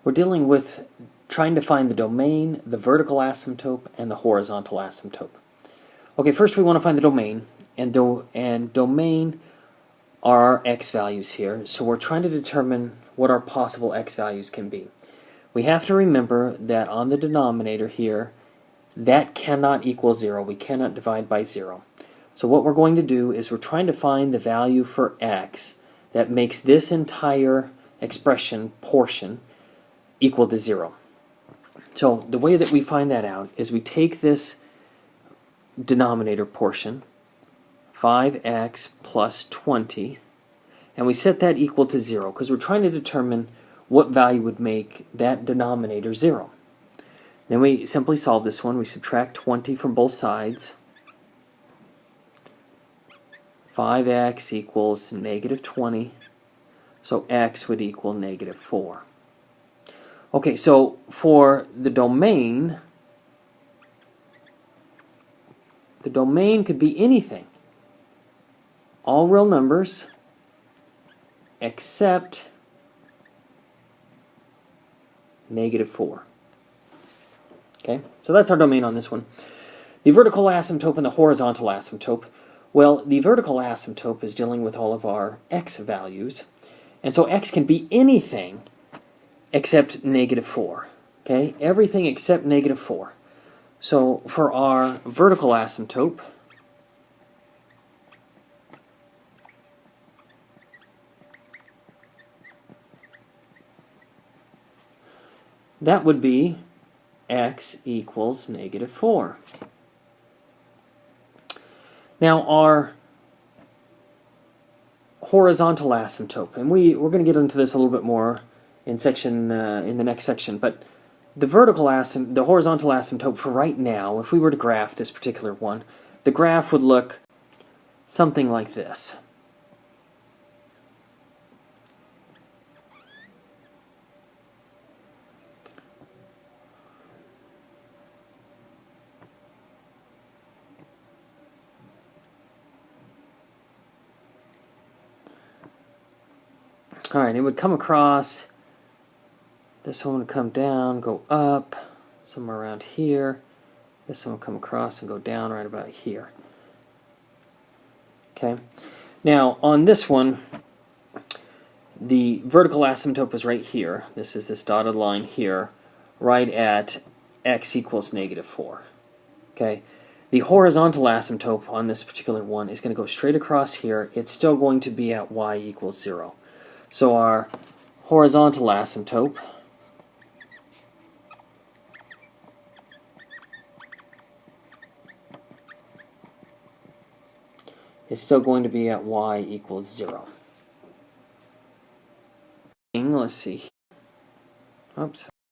we're dealing with trying to find the domain, the vertical asymptote, and the horizontal asymptote. Okay, first we want to find the domain, and domain are our x values here, so we're trying to determine what our possible x values can be. We have to remember that on the denominator here, that cannot equal 0. We cannot divide by 0. So what we're going to do is we're trying to find the value for x that makes this entire expression portion equal to 0. So the way that we find that out is we take this denominator portion, 5x plus 20, and we set that equal to 0 because we're trying to determine what value would make that denominator 0. Then we simply solve this one. We subtract 20 from both sides. 5x equals negative 20, so x would equal negative 4. Okay, so for the domain could be anything. All real numbers except negative 4. Okay, so that's our domain on this one. The vertical asymptote and the horizontal asymptote. Well, the vertical asymptote is dealing with all of our x values, and so x can be anything except negative 4. Okay, everything except negative 4. So for our vertical asymptote, that would be x equals negative 4. Now our horizontal asymptote, and we're going to get into this a little bit more in the next section, but the horizontal asymptote for right now, if we were to graph this particular one, the graph would look something like this. Alright, it would come across, this one would come down, go up, somewhere around here. This one will come across and go down right about here. Okay. Now, on this one, the vertical asymptote is right here. This is this dotted line here, right at x equals negative 4. Okay. The horizontal asymptote on this particular one is going to go straight across here. It's still going to be at y equals 0. So our horizontal asymptote is still going to be at y equals 0. Let's see. Oops.